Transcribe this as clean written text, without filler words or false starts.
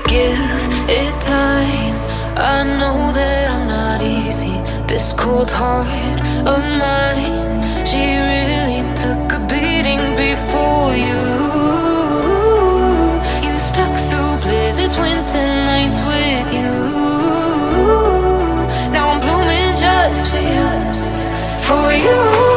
Give it time. I know that I'm not easy. This cold heart of mine, she really took a beating before you. You stuck through blizzards, winter nights with you. Now I'm blooming just for you, for you.